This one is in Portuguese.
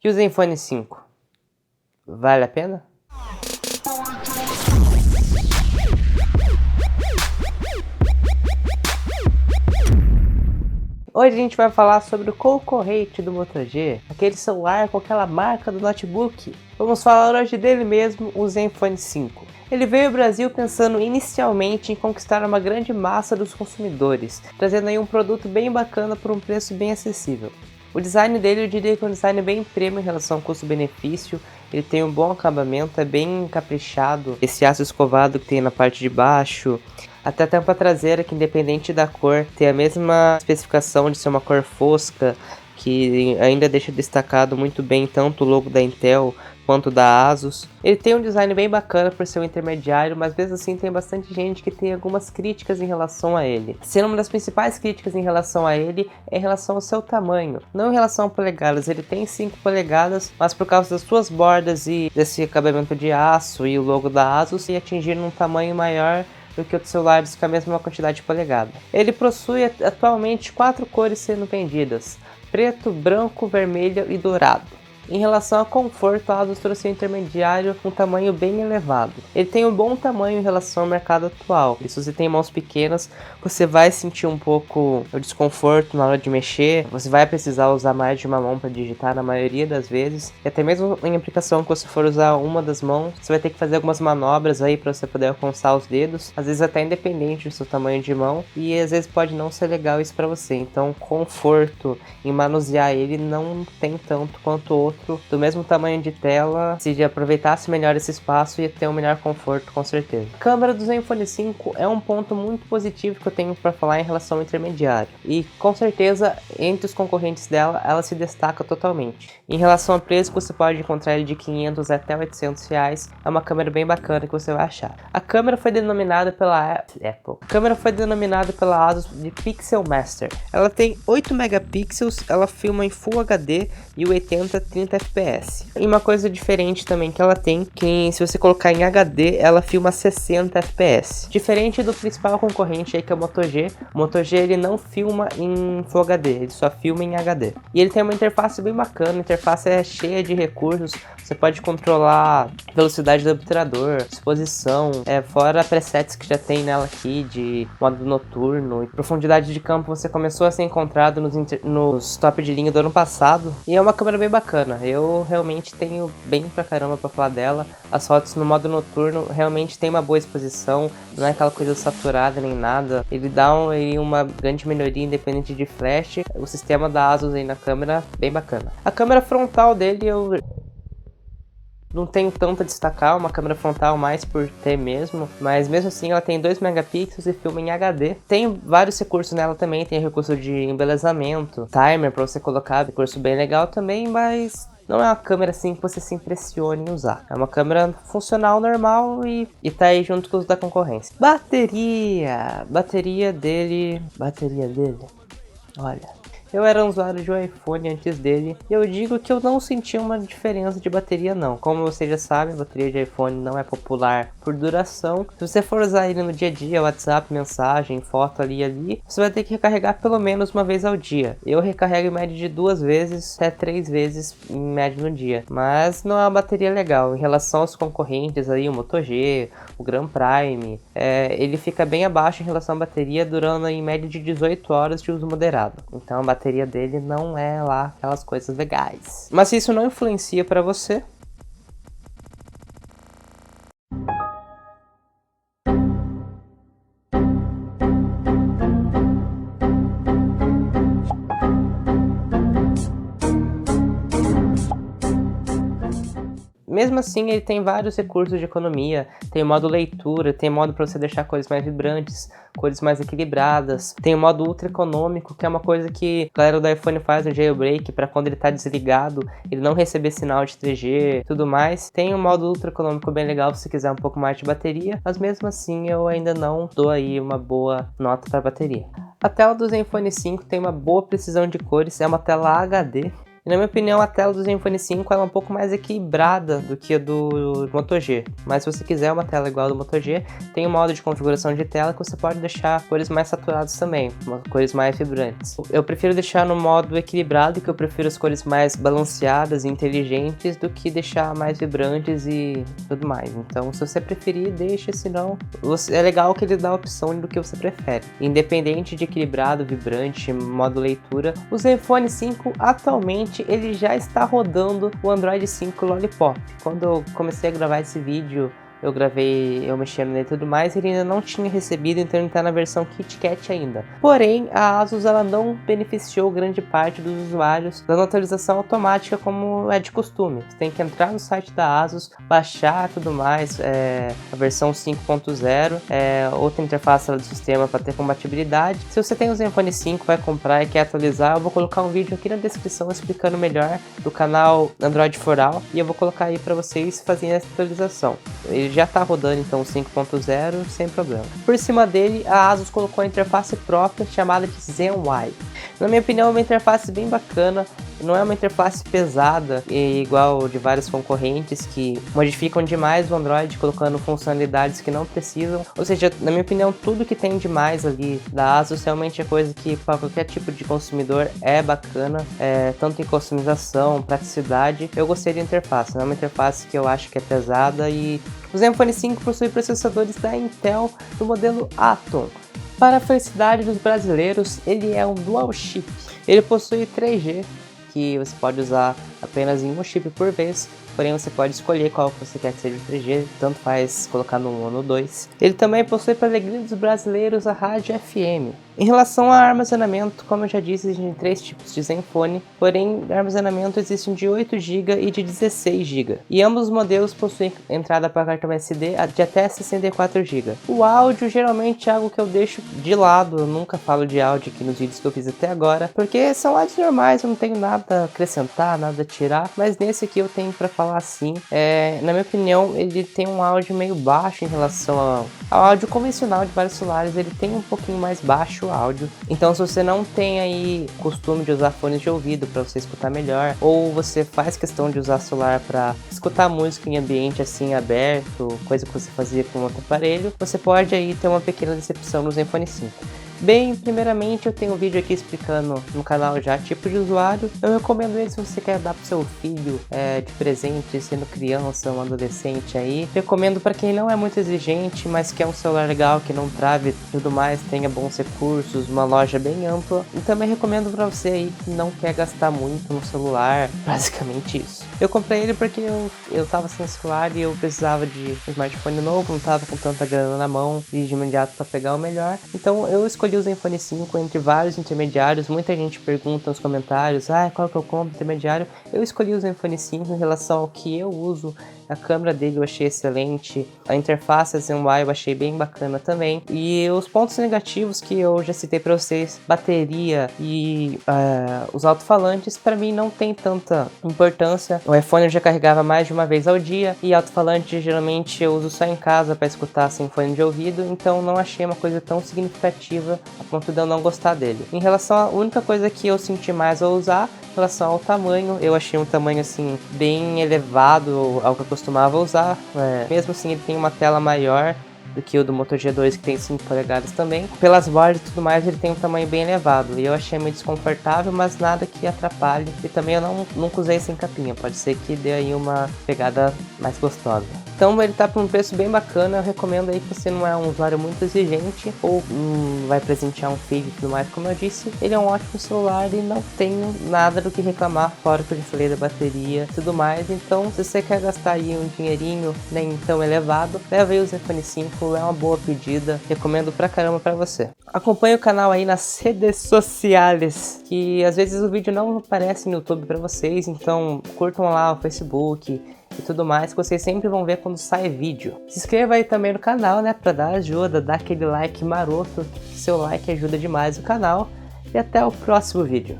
E o Zenfone 5? Vale a pena? Hoje a gente vai falar sobre o concorrente do Moto G, aquele celular com aquela marca do notebook. Vamos falar hoje dele mesmo, o Zenfone 5. Ele veio ao Brasil pensando inicialmente em conquistar uma grande massa dos consumidores, trazendo aí um produto bem bacana por um preço bem acessível. O design dele eu diria que é um design bem premium em relação ao custo-benefício. Ele tem um bom acabamento, é bem caprichado, esse aço escovado que tem na parte de baixo. Até a tampa traseira, que independente da cor, tem a mesma especificação de ser uma cor fosca, que ainda deixa destacado muito bem tanto o logo da Intel quanto da Asus. Ele tem um design bem bacana por ser um intermediário, mas mesmo assim tem bastante gente que tem algumas críticas em relação a ele. Sendo uma das principais críticas em relação a ele é em relação ao seu tamanho, não em relação a polegadas. Ele tem 5 polegadas, mas por causa das suas bordas e desse acabamento de aço e o logo da Asus, ia atingir um tamanho maior do que outros celulares com a mesma quantidade de polegada. Ele possui atualmente 4 cores sendo vendidas: preto, branco, vermelho e dourado. Em relação ao conforto, a Asus trouxe um intermediário com um tamanho bem elevado. Ele tem um bom tamanho em relação ao mercado atual. E se você tem mãos pequenas, você vai sentir um pouco o desconforto na hora de mexer. Você vai precisar usar mais de uma mão para digitar na maioria das vezes. E até mesmo em aplicação que você for usar uma das mãos, você vai ter que fazer algumas manobras aí para você poder alcançar os dedos. Às vezes até independente do seu tamanho de mão. E às vezes pode não ser legal isso para você. Então conforto em manusear ele não tem tanto quanto o outro do mesmo tamanho de tela. Se aproveitasse melhor esse espaço, ia ter um melhor conforto, com certeza. A câmera do Zenfone 5 é um ponto muito positivo que eu tenho para falar em relação ao intermediário, e com certeza entre os concorrentes dela, ela se destaca totalmente. Em relação ao preço, você pode encontrar ele de 500 até 800 reais. É uma câmera bem bacana que você vai achar. A câmera foi denominada pela Apple. A câmera foi denominada pela Asus de Pixel Master. Ela tem 8 megapixels, ela filma em Full HD e 80-30 FPS. E uma coisa diferente também que ela tem, que se você colocar em HD, ela filma 60 FPS. Diferente do principal concorrente aí, que é o Moto G. O Moto G ele não filma em Full HD, ele só filma em HD. E ele tem uma interface bem bacana, a interface é cheia de recursos. Você pode controlar velocidade do obturador, exposição, fora presets que já tem nela aqui de modo noturno e profundidade de campo. Você começou a ser encontrado nos top de linha do ano passado, e é uma câmera bem bacana. Eu realmente tenho bem pra caramba pra falar dela. As fotos no modo noturno realmente tem uma boa exposição, não é aquela coisa saturada nem nada. Ele dá uma grande melhoria independente de flash. O sistema da Asus aí na câmera, bem bacana. A câmera frontal dele eu não tenho tanto a destacar, uma câmera frontal mais por ter mesmo, mas mesmo assim ela tem 2 megapixels e filma em HD. Tem vários recursos nela também, tem recurso de embelezamento, timer para você colocar, recurso bem legal também, mas não é uma câmera assim que você se impressione em usar. É uma câmera funcional, normal e tá aí junto com os da concorrência. Bateria dele, olha. Eu era um usuário de um iPhone antes dele, e eu digo que eu não senti uma diferença de bateria não. Como vocês já sabem, a bateria de iPhone não é popular por duração. Se você for usar ele no dia a dia, WhatsApp, mensagem, foto ali, você vai ter que recarregar pelo menos uma vez ao dia. Eu recarrego em média de 2 vezes até 3 vezes em média no dia. Mas não é uma bateria legal. Em relação aos concorrentes aí, o Moto G, o Grand Prime, ele fica bem abaixo em relação à bateria, durando em média de 18 horas de uso moderado. Então a bateria dele não é lá aquelas coisas legais. Mas se isso não influencia para você, mesmo assim, ele tem vários recursos de economia. Tem o modo leitura, tem modo para você deixar cores mais vibrantes, cores mais equilibradas. Tem o modo ultra econômico, que é uma coisa que a galera do iPhone faz no jailbreak, para quando ele está desligado, ele não receber sinal de 3G e tudo mais. Tem o modo ultra econômico bem legal se quiser um pouco mais de bateria, mas mesmo assim eu ainda não dou aí uma boa nota para bateria. A tela do Zenfone 5 tem uma boa precisão de cores, é uma tela HD. E na minha opinião, a tela do Zenfone 5 ela é um pouco mais equilibrada do que a do Moto G. Mas se você quiser uma tela igual a do Moto G, tem um modo de configuração de tela que você pode deixar cores mais saturadas também, cores mais vibrantes. Eu prefiro deixar no modo equilibrado, que eu prefiro as cores mais balanceadas e inteligentes do que deixar mais vibrantes e tudo mais. Então, se você preferir, deixa, senão é legal que ele dá a opção do que você prefere. Independente de equilibrado, vibrante, modo leitura, o Zenfone 5 atualmente ele já está rodando o Android 5 Lollipop. Quando eu comecei a gravar esse vídeo, eu gravei eu mexendo nele e tudo mais, ele ainda não tinha recebido, então ele está na versão KitKat ainda. Porém, a ASUS ela não beneficiou grande parte dos usuários dando atualização automática como é de costume. Você tem que entrar no site da ASUS, baixar tudo mais, a versão 5.0, outra interface do sistema para ter compatibilidade. Se você tem o Zenfone 5, vai comprar e quer atualizar, eu vou colocar um vídeo aqui na descrição explicando melhor do canal Android for All, e eu vou colocar aí para vocês fazerem essa atualização. Ele já está rodando então 5.0 sem problema. Por cima dele, a ASUS colocou a interface própria chamada de ZenUI. Na minha opinião, é uma interface bem bacana. Não é uma interface pesada, igual de vários concorrentes que modificam demais o Android, colocando funcionalidades que não precisam. Ou seja, na minha opinião, tudo que tem demais ali da ASUS realmente é coisa que para qualquer tipo de consumidor é bacana, tanto em customização, praticidade. Eu gostei da interface, não é uma interface que eu acho que é pesada. E o Zenfone 5 possui processadores da Intel do modelo Atom. Para a felicidade dos brasileiros, ele é um dual chip. Ele possui 3G, que você pode usar apenas em um chip por vez, porém você pode escolher qual você quer que seja o 3G, tanto faz colocar no 1 ou no 2. Ele também possui, para a alegria dos brasileiros, a rádio FM. Em relação ao armazenamento, como eu já disse, existem 3 tipos de Zenfone, porém de armazenamento existem de 8 GB e de 16 GB. E ambos os modelos possuem entrada para cartão SD de até 64 GB. O áudio geralmente é algo que eu deixo de lado, eu nunca falo de áudio aqui nos vídeos que eu fiz até agora, porque são áudios normais, eu não tenho nada a acrescentar, nada a tirar, mas nesse aqui eu tenho para falar assim. Na minha opinião, ele tem um áudio meio baixo em relação ao áudio convencional de vários celulares, ele tem um pouquinho mais baixo o áudio. Então, se você não tem aí costume de usar fones de ouvido para você escutar melhor, ou você faz questão de usar celular para escutar música em ambiente assim aberto, coisa que você fazia com outro aparelho, você pode aí ter uma pequena decepção no Zenfone 5. Bem, primeiramente eu tenho um vídeo aqui explicando no canal já tipo de usuário. Eu recomendo ele se você quer dar pro seu filho de presente, sendo criança ou adolescente aí. Recomendo para quem não é muito exigente, mas quer um celular legal, que não trave tudo mais, tenha bons recursos, uma loja bem ampla. E também recomendo para você aí que não quer gastar muito no celular, basicamente isso. Eu comprei ele porque eu tava sem celular e eu precisava de um smartphone novo, não tava com tanta grana na mão e de imediato para pegar o melhor. Então eu escolhi o Zenfone 5 entre vários intermediários. Muita gente pergunta nos comentários, qual que eu compro intermediário? Eu escolhi o Zenfone 5 em relação ao que eu uso. A câmera dele eu achei excelente, a interface ZenUI eu achei bem bacana também. E os pontos negativos que eu já citei para vocês, bateria e os alto-falantes, para mim não tem tanta importância. O iPhone eu já carregava mais de uma vez ao dia e alto-falante geralmente eu uso só em casa para escutar sem fone de ouvido, então não achei uma coisa tão significativa a ponto de eu não gostar dele. Em relação à única coisa que eu senti mais ao usar, em relação ao tamanho, eu achei um tamanho assim bem elevado ao que eu costumava usar. Mesmo assim ele tem uma tela maior do que o do Moto G2, que tem 5 polegadas também. Pelas bordas e tudo mais, ele tem um tamanho bem elevado. E eu achei meio desconfortável, mas nada que atrapalhe. E também eu nunca usei sem capinha. Pode ser que dê aí uma pegada mais gostosa. Então ele tá por um preço bem bacana. Eu recomendo aí que você não é um usuário muito exigente ou vai presentear um filho e tudo mais, como eu disse. Ele é um ótimo celular e não tenho nada do que reclamar, fora que eu já falei da bateria e tudo mais. Então, se você quer gastar aí um dinheirinho nem tão elevado, leva aí o Zenfone 5, é uma boa pedida. Recomendo pra caramba pra você. Acompanhe o canal aí nas redes sociais, que às vezes o vídeo não aparece no YouTube pra vocês, então curtam lá o Facebook e tudo mais, que vocês sempre vão ver quando sai vídeo. Se inscreva aí também no canal, né, pra dar ajuda, dar aquele like maroto, seu like ajuda demais o canal, e até o próximo vídeo.